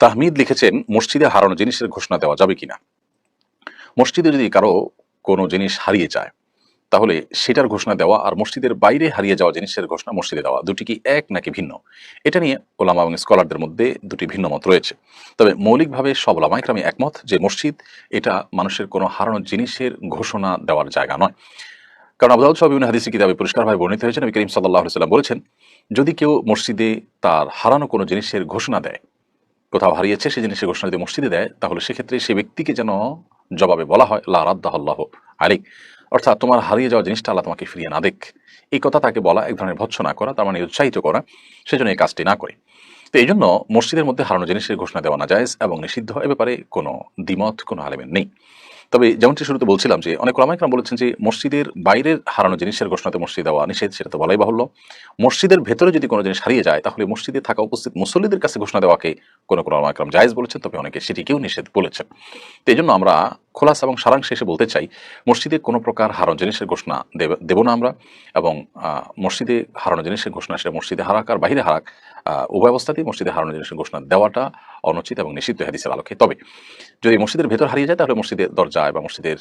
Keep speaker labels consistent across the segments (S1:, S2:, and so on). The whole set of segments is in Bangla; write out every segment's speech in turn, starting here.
S1: তাহমিদ লিখেছেন, মসজিদে হারানো জিনিসের ঘোষণা দেওয়া যাবে কিনা। মসজিদে যদি কারো কোনো জিনিস হারিয়ে যায়, তাহলে সেটার ঘোষণা দেওয়া আর মসজিদের বাইরে হারিয়ে যাওয়া জিনিসের ঘোষণা মসজিদে দেওয়া দুটি কি এক নাকি ভিন্ন, এটা নিয়ে ওলামা এবং স্কলারদের মধ্যে দুটি ভিন্ন মত রয়েছে। তবে মৌলিকভাবে সব ওলামা ইকরামই একমত যে মসজিদ এটা মানুষের কোনো হারানো জিনিসের ঘোষণা দেওয়ার জায়গা নয়। কারণ আবু দাউদ সহ বিভিন্ন হাদিসের কিতাবে পরিষ্কারভাবে বর্ণিত হয়েছে, নবী করিম সাল্লাল্লাহু আলাইহি ওয়াসাল্লাম বলেছেন, যদি কেউ মসজিদে তার হারানো কোনো জিনিসের ঘোষণা দেয়, কোথাও হারিয়েছে সেই জিনিসের ঘোষণা যদি মসজিদে দেয়, তাহলে সেক্ষেত্রে সে ব্যক্তিকে যেন জবাবে বলা হয় লা রাদ্দাহাল্লাহু আলাইক, অর্থাৎ তোমার হারিয়ে যাওয়া জিনিসটা আল্লাহ তোমাকে ফিরিয়ে না দেখ। এই কথা তাকে বলা এক ধরনের ভৎসনা করা, তার মানে উৎসাহিত করা, সেজন্য এই কাজটি না করে। তো এই জন্য মসজিদের মধ্যে হারানো জিনিসের ঘোষণা দেওয়া না জায়েজ এবং নিষিদ্ধ, এ ব্যাপারে কোনো দ্বিমত কোনো আলেমের নেই। তবে যেমনটি শুরুতে বলছিলাম যে অনেক ওলামা ইকরাম বলেছেন যে মসজিদের বাইরের হারানো জিনিসের ঘোষণাতে মসজিদ দেওয়া নিষেধ, সেটা তো বলাই বাহুল্য। মসজিদের ভেতরে যদি কোনো জিনিস হারিয়ে যায়, তাহলে মসজিদে থাকা উপস্থিত মুসল্লিদের কাছে ঘোষণা দেওয়াকে কোনো কোনো ওলামা ইকরাম জায়েজ বলেছেন, তবে অনেকে সেটিকেও নিষেধ বলেছেন। তো এই জন্য আমরা খোলাসা এবং সারাংশে এসে বলতে চাই, মসজিদে কোনো প্রকার হারানো জিনিসের ঘোষণা দেব না আমরা। এবং মসজিদে হারানো জিনিসের ঘোষণা সেটা মসজিদে হারাক আর বাহিরে হারাক, উভয় অবস্থাতেই মসজিদে হারানো জিনিসের ঘোষণা দেওয়াটা অনুচিত এবং নিষিদ্ধ হাদিসের আলোকে। তবে যদি মসজিদের ভেতর হারিয়ে যায়, তাহলে মসজিদের দরজায় বা মসজিদের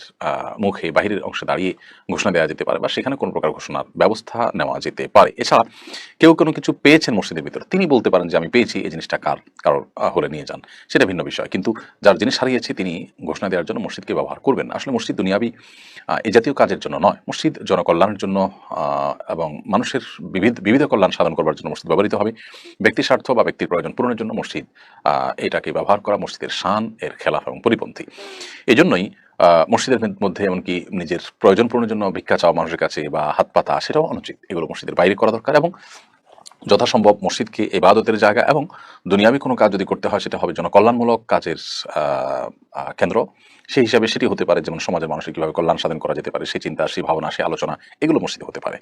S1: মুখে বাহিরের অংশে দাঁড়িয়ে ঘোষণা দেওয়া যেতে পারে, বা সেখানে কোনো প্রকার ঘোষণার ব্যবস্থা নেওয়া যেতে পারে। এছাড়া কেউ কোনো কিছু পেয়েছেন মসজিদের ভিতর, তিনি বলতে পারেন যে আমি পেয়েছি, এই জিনিসটা কারোর হলে নিয়ে যান, সেটা ভিন্ন বিষয়। কিন্তু যার জিনিস হারিয়েছে তিনি ঘোষণা দেওয়ার জন্য মসজিদকে ব্যবহার করবেন না। আসলে মসজিদ দুনিয়াবি এই জাতীয় কাজের জন্য নয়, মসজিদ জনকল্যাণের জন্য এবং মানুষের বিবিধ কল্যাণ সাধন করবার জন্য মসজিদ ব্যবহৃত হবে। ব্যক্তি স্বার্থ বা ব্যক্তির প্রয়োজন পূরণের জন্য মসজিদ এটাকে ব্যবহার করা মসজিদের শান এর খেলাফ এবং পরিপন্থী। এই জন্যই মসজিদের মধ্যে এমনকি নিজের প্রয়োজন পূরণের জন্য ভিক্ষা চাওয়া মানুষের কাছে বা হাত পাতা, সেটাও অনুচিত। এগুলো মসজিদের বাইরে করা দরকার এবং যথাসম্ভব মসজিদকে ইবাদতের জায়গা এবং দুনিয়াবি কোনো কাজ যদি করতে হয়, সেটা হবে জনকল্যাণমূলক কাজের কেন্দ্র। সেই হিসাবে সেটি হতে পারে যেমন সমাজের মানুষের কীভাবে কল্যাণ সাধন করা যেতে পারে, সেই চিন্তা, সেই ভাবনা, সেই আলোচনা, এগুলো মসজিদে হতে পারে।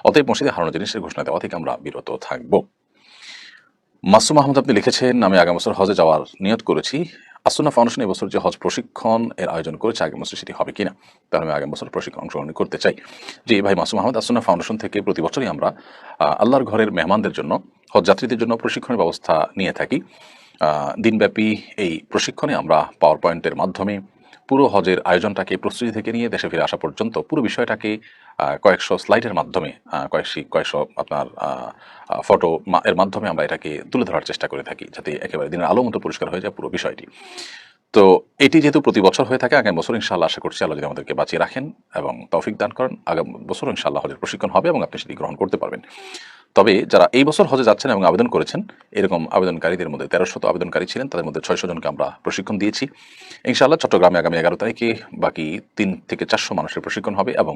S1: অতএব মসজিদে হারানো জিনিসের ঘোষণা দেওয়া থেকে আমরা বিরত থাকব। মাসুম আহমদ আপনি লিখেছেন, আমি আগামী বছর হজে যাওয়ার নিয়ত করেছি। আসুন্নাহ ফাউন্ডেশন এবছর যে হজ প্রশিক্ষণ এর আয়োজন করেছে, আগামী বছর সেটি হবে কিনা, তাহলে আমি আগামী বছর প্রশিক্ষণ অংশগ্রহণ করতে চাই। জি ভাই মাসুম আহমদ, আসুন্নাহ ফাউন্ডেশন থেকে প্রতি বছরই আমরা আল্লাহর ঘরের মেহমানদের জন্য, হজ যাত্রীদের জন্য প্রশিক্ষণের ব্যবস্থা নিয়ে থাকি। দিনব্যাপী এই প্রশিক্ষণে আমরা পাওয়ার পয়েন্টের মাধ্যমে পুরো হজের আয়োজনটাকে প্রস্তুতি থেকে নিয়ে দেশে ফিরে আসা পর্যন্ত পুরো বিষয়টাকে কয়েকশো স্লাইডের মাধ্যমে, কয়েকশো আপনার ফটো এর মাধ্যমে আমরা এটাকে তুলে ধরার চেষ্টা করে থাকি, যাতে একেবারে দিনের আলো মতো পরিষ্কার হয়ে যায় পুরো বিষয়টি। তো এটি যেহেতু প্রতি বছর হয়ে থাকে, আগামী বছর ইনশাআল্লাহ আশা করছি আল্লাহ যদি আমাদেরকে বাঁচিয়ে রাখেন এবং তৌফিক দান করেন, আগামী বছর ইনশাআল্লাহ হজের প্রশিক্ষণ হবে এবং আপনি সেটি গ্রহণ করতে পারবেন। তবে যারা এই বছর হজে যাচ্ছেন এবং আবেদন করেছেন, এরকম আবেদনকারীদের মধ্যে 1300 আবেদনকারী ছিলেন, তাদের মধ্যে 600 জনকে আমরা প্রশিক্ষণ দিয়েছি। ইনশাআল্লাহ চট্টগ্রামে আগামী 11 তারিখে বাকি 3 থেকে 400 মানুষের প্রশিক্ষণ হবে এবং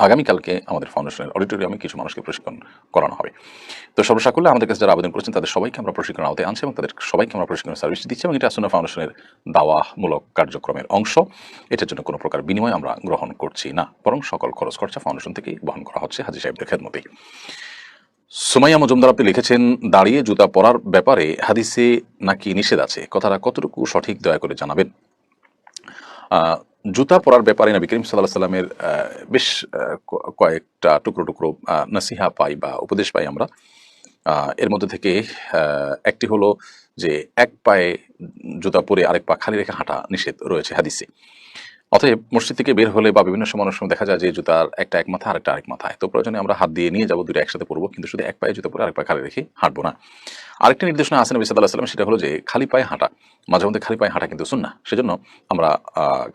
S1: আগামীকালকে আমাদের ফাউন্ডেশনের অডিটোরিয়ামে কিছু মানুষকে প্রশিক্ষণ করানো হবে। তো সর্বসাকুল্যে আমাদের কাছে যারা আবেদন করেছেন তাদের সবাইকে আমরা প্রশিক্ষণ আওতায় আনছি এবং তাদের সবাইকে আমরা প্রশিক্ষণের সার্ভিস দিচ্ছি এবং এটা আসুন্নাহ ফাউন্ডেশনের দাওয়ামূলক কার্যক্রমের অংশ। এটার জন্য কোনো প্রকার বিনিময় আমরা গ্রহণ করছি না, বরং সকল খরচ খরচা ফাউন্ডেশন থেকেই বহন করা হচ্ছে হাজী সাহেবদের খেদমতেই। সুমাইয়া মজুমদার আপনি লিখেছেন, দাঁড়িয়ে জুতা পরার ব্যাপারে হাদিসে নাকি নিষেধ আছে, কথাটা কতটুকু সঠিক দয়া করে জানাবেন। জুতা পরার ব্যাপারে নবী করিম সাল্লাল্লাহু আলাইহি ওয়াসাল্লামের বেশ কয়েকটা টুকরো টুকরো নসিহা পাই বা উপদেশ পাই আমরা। এর মধ্যে থেকে একটি হলো যে এক পায়ে জুতা পরে আরেক পা খালি রেখে হাঁটা নিষেধ রয়েছে হাদিসে। অতএব মসজিদ থেকে বের হলে বা বিভিন্ন সময় দেখা যায় যে জুতার একটা এক মাথা আরেকটা আরেক মাথায়, তো প্রয়োজনে আমরা হাত দিয়ে নিয়ে যাবো, দুটো একসাথে পরবো, কিন্তু শুধু এক পায়ে জুতা পরে আরেক পায়ে খালি রেখে হাঁটবো না। আরেকটি নির্দেশনা আছে নবী সাল্লাল্লাহু আলাইহি ওয়াসাল্লাম, সেটা হলো যে খালি পায়ে হাঁটা, মাঝে মধ্যে খালি পায়ে হাঁটা কিন্তু সুন্নাহ, সেজন্য আমরা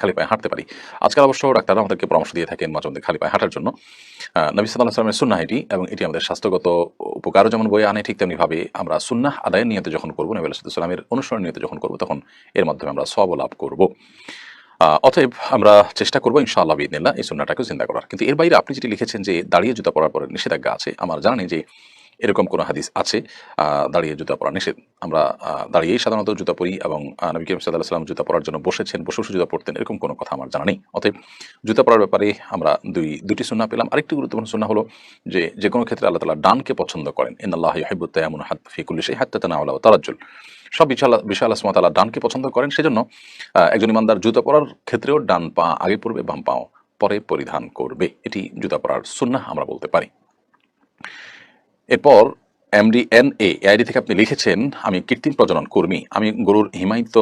S1: খালি পায়ে হাঁটতে পারি। আজকাল অবশ্য ডাক্তাররা আমাদেরকে পরামর্শ দিয়ে থাকেন মাঝে মধ্যে খালি পায়ে হাঁটার জন্য। নবী সাল্লাল্লাহু আলাইহি ওয়াসাল্লামের সুন্নাহ এটি, এবং এটি আমাদের স্বাস্থ্যগত উপকারও যেমন বয়ে আনে, ঠিক তেমনিভাবে আমরা সুন্নাহ আদায়ের নিয়তে যখন করবো, নবী সাল্লাল্লাহু আলাইহি ওয়াসাল্লামের অনুসরণ নিয়তে যখন করবো, তখন এর মাধ্যমে আমরা সওয়াব লাভ করবো। অতএব আমরা চেষ্টা করবো ইনশাআল্লাহ বিইذনিল্লাহ এই সুন্নাহটাকে জিন্দা করার। কিন্তু এর বাইরে আপনি যেটি লিখেছেন যে দাঁড়িয়ে জুতা পরার পরে নিষেধাজ্ঞা আছে, আমার জানা নেই যে এরকম কোনো হাদিস আছে দাঁড়িয়ে জুতা পরা নিষেধ। আমরা দাঁড়িয়েই সাধারণত জুতা পরি এবং নবী করিম সাল্লাল্লাহু আলাইহি ওয়াসাল্লাম জুতা পরার জন্য বসেছেন, বসে বসে জুতা পরতেন, এরকম কোনো কথা আমার জানা নেই। অতএব জুতা পরার ব্যাপারে আমরা দুটি সুন্নাহ পেলাম। আরেকটি গুরুত্বপূর্ণ সুন্নাহ হলো যে কোনো ক্ষেত্রে আল্লাহ তাআলা ডানকে পছন্দ করেন। ইন্নাল্লাহা ইউহিব্বুত তায়াম্মুনা ফি কুল্লি শাইইন হাত্তা তানাউলা ওয়া তারাজ্জুল। সব বিষয় আল্লাহ সুবহানাহু ওয়া তাআলা ডানকে পছন্দ করেন, সেজন্য একজন ইমানদার জুতা পরার ক্ষেত্রেও ডান পা আগে পরবে, বাম পাও পরে পরিধান করবে। এটি জুতা পরার সুন্নাহ আমরা বলতে পারি। এরপর MDNA আইডি থেকে আপনি লিখেছেন, আমি কৃত্রিম প্রজনন কর্মী। আমি গরুর হিমায়িত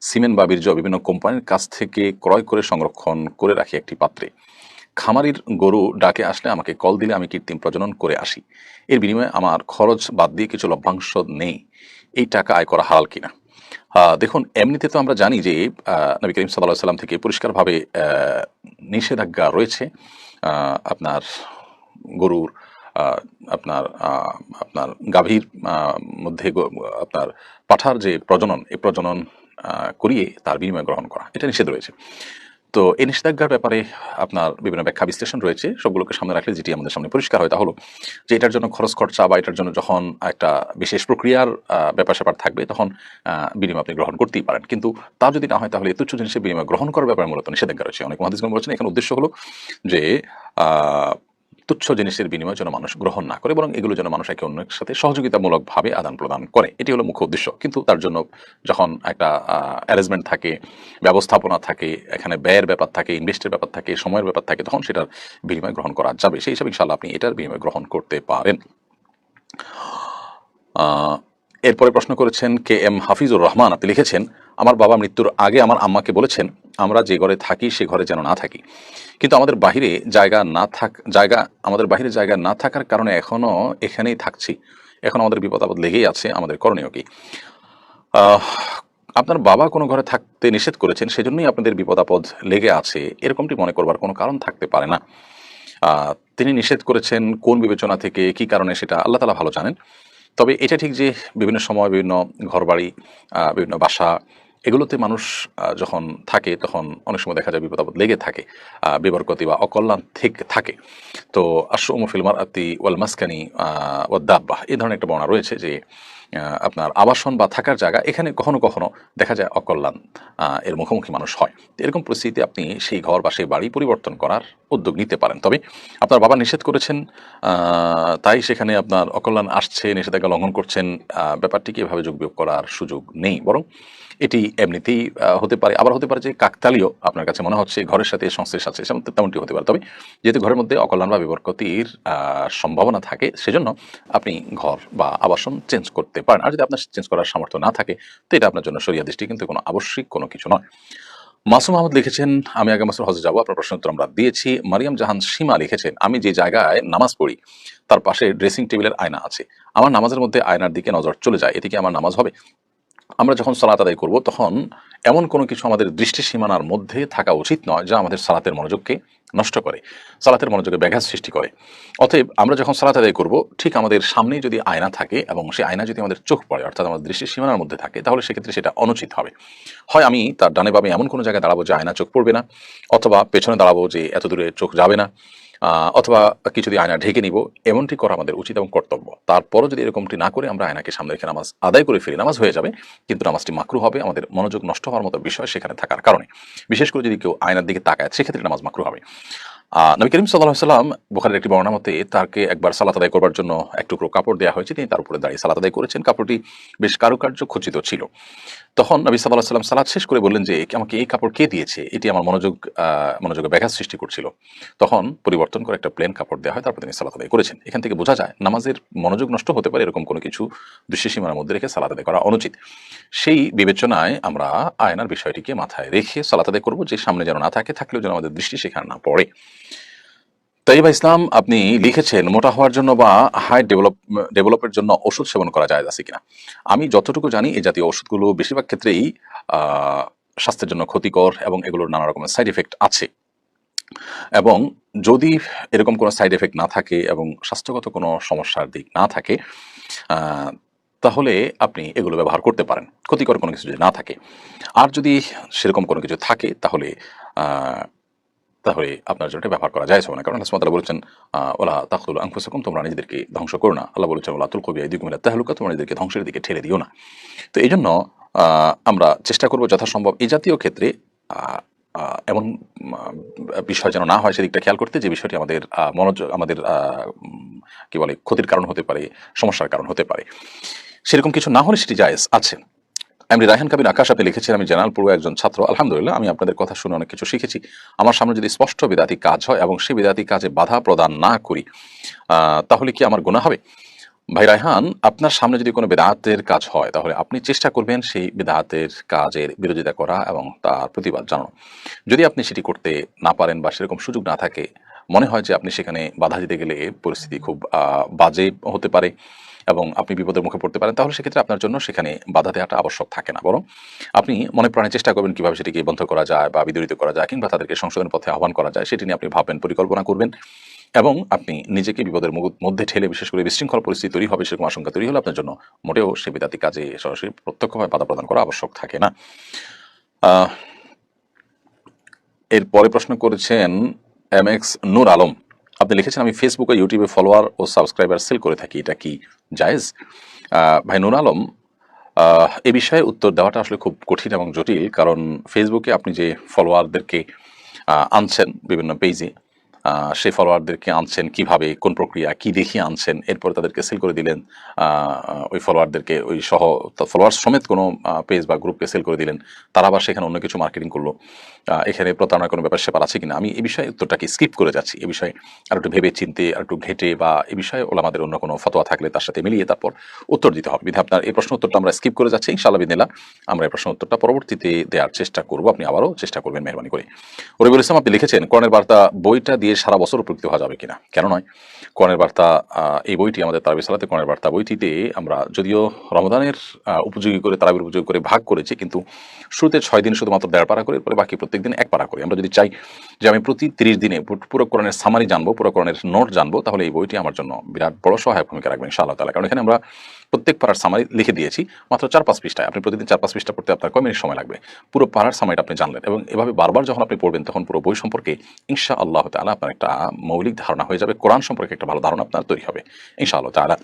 S1: সিমেন্ট বা বীর্য বিভিন্ন কোম্পানির কাছ থেকে ক্রয় করে সংরক্ষণ করে রাখি একটি পাত্রে। খামারির গরু ডাকে আসলে আমাকে কল দিলে আমি কৃত্রিম প্রজনন করে আসি। এর বিনিময়ে আমার খরচ বাদ দিয়ে কিছু লভ্যাংশ নেই। এই টাকা আয় করা হালাল কিনা? দেখুন, এমনিতে তো আমরা জানি যে নবী করিম সাল্লাল্লাহু আলাইহি সাল্লাম থেকে পরিষ্কারভাবে নিষেধাজ্ঞা রয়েছে আপনার গরুর আপনার আপনার গাভীর মধ্যে আপনার পাঠার যে প্রজনন, এই প্রজনন করিয়ে তার বিনিময় গ্রহণ করা, এটা নিষেধ রয়েছে। তো এই নিষেধাজ্ঞার ব্যাপারে আপনার বিভিন্ন ব্যাখ্যা বিশ্লেষণ রয়েছে, সবগুলোকে সামনে রাখলে যেটি আমাদের সামনে পরিষ্কার হয় তা হলো যে এটার জন্য খরচ খরচা বা এটার জন্য যখন একটা বিশেষ প্রক্রিয়ার ব্যাপার স্যাপার থাকবে তখন বিনিময় আপনি গ্রহণ করতেই পারেন, কিন্তু তা যদি না হয় তাহলে তুচ্ছ জিনিসের বিনিময় গ্রহণ করার ব্যাপারে মূলত নিষেধাজ্ঞা রয়েছে। অনেক মুহাদ্দিসগণ বলেছেন এখানে উদ্দেশ্য হলো যে তুচ্ছ জিনিসের বিনিময় যেন মানুষ গ্রহণ না করে, বরং এগুলো যেন মানুষ একে অন্যের সাথে সহযোগিতামূলকভাবে আদান প্রদান করে, এটি হলো মুখ্য উদ্দেশ্য। কিন্তু তার জন্য যখন একটা অ্যারেঞ্জমেন্ট থাকে, ব্যবস্থাপনা থাকে, এখানে ব্যয়ের ব্যাপার থাকে, ইনভেস্টের ব্যাপার থাকে, সময়ের ব্যাপার থাকে, তখন সেটার বিনিময় গ্রহণ করা যাবে। সেই হিসাবে ইনশাআল্লাহ আপনি এটার বিনিময় গ্রহণ করতে পারেন। এরপরে প্রশ্ন করেছেন KM হাফিজুর রহমান, আপনি লিখেছেন, আমার বাবা মৃত্যুর আগে আমার আম্মাকে বলেছেন আমরা যে ঘরে থাকি সে ঘরে যেন না থাকি, কিন্তু আমাদের বাহিরে জায়গা না থাকার কারণে এখনো এখানেই থাকছি। এখন আমাদের বিপদ আপদ লেগেই আছে, আমাদের করণীয় কি? আপনার বাবা কোনো ঘরে থাকতে নিষেধ করেছেন, সেজন্যই আপনাদের বিপদ আপদ লেগে আছে, এরকমটি মনে করবার কোনো কারণ থাকতে পারে না। তিনি নিষেধ করেছেন কোন বিবেচনা থেকে, কি কারণে, সেটা আল্লাহ তাআলা ভালো জানেন। তবে এটা ঠিক যে বিভিন্ন সময় বিভিন্ন ঘরবাড়ি, বিভিন্ন বাসা, এগুলোতে মানুষ যখন থাকে তখন অনেক সময় দেখা যায় বিপদ আপদ লেগে থাকে, বেবরকতি বা অকল্যাণ থেকে থাকে। তো আশ-শু'মু ফিল মারআতি ওয়াল মাসকানি ওয়াদ দাব্বা, এই ধরনের একটা বর্ণনা রয়েছে যে আপনার আবাসন বা থাকার জায়গা, এখানে কখনো কখনো দেখা যায় অকল্যাণ এর মুখোমুখি মানুষ হয়। এরকম পরিস্থিতিতে আপনি সেই ঘর বা সেই বাড়ি পরিবর্তন করার উদ্যোগ নিতে পারেন। তবে আপনার বাবা নিষেধ করেছেন, তাই সেখানে আপনার অকল্যাণ আসছে, নিষেধাজ্ঞা লঙ্ঘন করছেন, ব্যাপারটিকে এভাবে যোগ বিয়োগ করার সুযোগ নেই, বরং এটি এমনিতেই হতে পারে। আবার হতে পারে যে কাকতালীয়, আপনার কাছে মনে হচ্ছে ঘরের সাথে সংশ্লেষ আছে, তেমনটি হতে পারে। তবে যেহেতু ঘরের মধ্যে অকল্যাণ বা বিবরকতির সম্ভাবনা থাকে, সেজন্য আপনি ঘর বা আবাসন চেঞ্জ করতে পারেন। আর যদি আপনার চেঞ্জ করার সামর্থ্য না থাকে, তো এটা আপনার জন্য শরিয়া দৃষ্টি কিন্তু কোনো আবশ্যিক কোনো কিছু নয়। মাসুম আহমদ লিখেছেন, আমি আগামী বছর হজে যাবো। আপনার প্রশ্ন উত্তর আমরা দিয়েছি। মারিয়াম জাহান সীমা লিখেছেন, আমি যে জায়গায় নামাজ পড়ি তার পাশে ড্রেসিং টেবিলের আয়না আছে, আমার নামাজের মধ্যে আয়নার দিকে নজর চলে যায়, এতে কি আমার নামাজ হবে? আমরা যখন সালাত আদায় করব তখন এমন কোনো কিছু আমাদের দৃষ্টি সীমানার মধ্যে থাকা উচিত নয় যা আমাদের সালাতের মনোযোগকে নষ্ট করে, সালাতের মনোযোগে ব্যাঘাত সৃষ্টি করে। অতএব আমরা যখন সালাত আদায় করব, ঠিক আমাদের সামনেই যদি আয়না থাকে এবং সেই আয়না যদি আমাদের চোখ পড়ে, অর্থাৎ আমাদের দৃষ্টি সীমানার মধ্যে থাকে, তাহলে সেক্ষেত্রে সেটা অনুচিত হবে। হয় আমি তার ডানে বামে এমন কোনো জায়গায় দাঁড়াবো যে আয়না চোখ পড়বে না, অথবা পেছনে দাঁড়াবো যে এত দূরে চোখ যাবে না, অথবা কিছু দিয়ে আয়না ঢেকে নিব, এমনটি করা আমাদের উচিত এবং কর্তব্য। তারপরও যদি এরকমটি না করে আমরা আয়নাকে সামনে রেখে নামাজ আদায় করে ফেলি, নামাজ হয়ে যাবে, কিন্তু নামাজটি মাকরু হবে আমাদের মনোযোগ নষ্ট হওয়ার মতো বিষয় সেখানে থাকার কারণে। বিশেষ করে যদি কেউ আয়নার দিকে তাকায়, সেক্ষেত্রে নামাজ মাকরু হবে। নবী করিম সাল্লাল্লাহু আলাইহি ওয়াসাল্লাম, বুখারীর একটি বর্ণনা মতে, তাকে একবার সালাত আদায় করবার জন্য এক টুকরো কাপড় দেওয়া হয়েছে, তিনি তার উপরে দাঁড়িয়ে সালাত আদায় করেছেন। কাপড়টি বেশ কারুকার্য খচিত ছিল। তখন নবী সাল্লাল্লাহু আলাইহি ওয়াসাল্লাম সালাত শেষ করে বললেন যে আমাকে এই কাপড় কে দিয়েছে, এটি আমার মনোযোগে ব্যাঘাত সৃষ্টি করছিল। তখন পরিবর্তন করে একটা প্লেন কাপড় দেওয়া হয়, তারপর তিনি সালাত আদায় করেছেন। এখান থেকে বোঝা যায় নামাজের মনোযোগ নষ্ট হতে পারে এরকম কোনো কিছু দৃশ্যসীমার মধ্যে রেখে সালাত আদায় করা অনুচিত। সেই বিবেচনায় আমরা আয়নার বিষয়টিকে মাথায় রেখে সালাত আদায় করব, যে সামনে যেন না থাকে, থাকলেও যেন আমাদের দৃষ্টি সেখানে না পড়ে। তাইবা ইসলাম, আপনি লিখেছেন, মোটা হওয়ার জন্য বা হাইট ডেভেলপের জন্য ওষুধ সেবন করা যায় আছে কিনা? আমি যতটুকু জানি এই জাতীয় ওষুধগুলো বেশিরভাগ ক্ষেত্রেই স্বাস্থ্যের জন্য ক্ষতিকর এবং এগুলোর নানা রকমের সাইড এফেক্ট আছে। এবং যদি এরকম কোনো সাইড এফেক্ট না থাকে এবং স্বাস্থ্যগত কোনো সমস্যার দিক না থাকে, তাহলে আপনি এগুলো ব্যবহার করতে পারেন, ক্ষতিকর কোনো কিছু যদি না থাকে। আর যদি সেরকম কোনো কিছু থাকে তাহলে আপনার জন্য ব্যবহার করা যায় না। কারণ আল্লাহ সুবহানাহু ওয়া তাআলা বলেছেন, ওয়ালা তাকতুলু আনফুসাকুম, তোমরা নিজেদেরকে ধ্বংস করো না। আল্লাহ বলেছেন, ওয়ালা তুলকু বিআইদিকুম ইলা তাহলুকা, তোমরা নিজেদেরকে ধ্বংসের দিকে ঠেলে দিও না। তো এই জন্য আমরা চেষ্টা করব যথাসম্ভব এই জাতীয় ক্ষেত্রে এমন বিষয় যেন না হয় সেদিকটা খেয়াল করতে, যে বিষয়টি আমাদের আমাদের কি বলে ক্ষতির কারণ হতে পারে, সমস্যার কারণ হতে পারে। সেরকম কিছু না হলে সেটি জায়েজ আছে। এমনি রায়হান কাবির আকাশ, আপনি লিখেছেন, আমি জেনারেল পূর্ব একজন ছাত্র। আলহামদুলিল্লাহ, আমি আপনাদের কথা শুনে অনেক কিছু শিখেছি। আমার সামনে যদি স্পষ্ট বিদাতি কাজ হয় এবং সেই বিদাতি কাজে বাধা প্রদান না করি, তাহলে কি আমার গুনাহ হবে? ভাই রায়হান, আপনার সামনে যদি কোনো বেদাতের কাজ হয় তাহলে আপনি চেষ্টা করবেন সেই বেদাতের কাজের বিরোধিতা করা এবং তার প্রতিবাদ জানানো। যদি আপনি সেটি করতে না পারেন বা সেরকম সুযোগ না থাকে, মনে হয় যে আপনি সেখানে বাধা দিতে গেলে পরিস্থিতি খুব বাজে হতে পারে এবং আপনি বিপদের মুখে পড়তে পারেন, তাহলে সেক্ষেত্রে আপনার জন্য সেখানে বাধা দেওয়াটা আবশ্যক থাকে না, বরং আপনি মনে প্রাণে চেষ্টা করবেন কিভাবে সেটিকে বন্ধ করা যায় বা বিদরিত করা যায় কিংবা তাদেরকে সংশোধনের পথে আহ্বান করা যায় সেটি নিয়ে আপনি ভাববেন, পরিকল্পনা করবেন এবং আপনি নিজেকে বিপদের মধ্যে ঠেলে বিশেষ করে বিশৃঙ্খল পরিস্থিতি তৈরি হবে সেরকম আশঙ্কা তৈরি হলে আপনার জন্য মোটেও সে বেদাতি কাজে সরাসরি প্রত্যক্ষভাবে বাধা প্রদান করা আবশ্যক থাকে না। আহ, এরপরে প্রশ্ন করেছেন MX নূর আলম। আপনি লিখেছেন, আমি ফেসবুকে ইউটিউবে ফলোয়ার ও সাবস্ক্রাইবার সেল করে থাকি, এটা কি জায়েজ? ভাই নূর আলম, এ বিষয়ে উত্তর দেওয়াটা আসলে খুব কঠিন এবং জটিল, কারণ ফেসবুকে আপনি যে ফলোয়ারদেরকে আনছেন বিভিন্ন পেজে, সেই ফলোয়ারদেরকে আনছেন কিভাবে, কোন প্রক্রিয়া, কি দেখিয়ে আনছেন, এরপর তাদেরকে সেল করে দিলেন, ওই ফলোয়ারদেরকে ওই সহ ফলোয়ার সমেত কোনো পেজ বা গ্রুপকে সেল করে দিলেন, তারা আবার সেখানে অন্য কিছু মার্কেটিং করলো, এখানে প্রতারণার কোনো ব্যাপার স্যাপার আছে কিনা, আমি এই বিষয়ে উত্তরটাকে স্কিপ করে যাচ্ছি। এ বিষয়ে আর একটু ভেবে চিনতে, আর একটু ঘেটে বা এ বিষয়ে ওলামাদের অন্য কোনো ফতোয়া থাকলে তার সাথে মিলিয়ে তারপর উত্তর দিতে হবে। বিধে আপনার এই প্রশ্ন উত্তরটা আমরা স্কিপ করে যাচ্ছি, ইনশাআল্লাহ বিদিনিল্লাহ আমরা এই প্রশ্ন উত্তরটা পরবর্তীতে দেওয়ার চেষ্টা করব, আপনি আবারও চেষ্টা করবেন মেহরবানি করে। রবিউল ইসলাম, আপনি লিখেছেন, কোরআনের বার্তা বইটা দিয়ে সারা বছর উপকৃত হওয়া যাবে কিনা? কেন নয়। কোরআনের বার্তা এই বইটি আমাদের তারাবি সালাতে কোরআনের বার্তা বইটিতে আমরা যদিও রমজানের উপযোগী করে, তারাবির উপযোগী করে ভাগ করেছি, কিন্তু শুরুতে 6 দিন শুধুমাত্র 1.5 পারা করে, এরপরে বাকি প্রত্যেক দিন 1 পারা করে। আমরা যদি চাই যে আমি প্রতি 30 দিনে পুরো কোরআনের সামারি জানবো, পুরো কোরআনের নোট জানবো, তাহলে এই বইটি আমার জন্য বিরাট বড় সহায়ক ভূমিকা রাখবে ইনশাআল্লাহ তাআলা। কারণ এখানে আমরা প্রত্যেক পারার সামারি লিখে দিয়েছি মাত্র 4-5 পৃষ্ঠায়। আপনি প্রতিদিন 4-5 পৃষ্ঠা পড়তে আপনার কয় মিনিট সময় লাগবে, পুরো পারার সামারিটা আপনি জানলেন, এবং এভাবে বারবার যখন আপনি পড়বেন তখন পুরো বই সম্পর্কে ইনশাআল্লাহ তাআলা আপনার একটা মৌলিক ধারণা হয়ে যাবে, কোরআন সম্পর্কে একটা ভালো ধারণা আপনার তৈরি হবে ইনশাআল্লাহ তাআলা।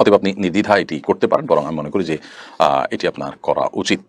S1: অতএব আপনি নির্দ্বিধায় এটি করতে পারেন, বরং আমি মনে করি যে এটি আপনার করা উচিত।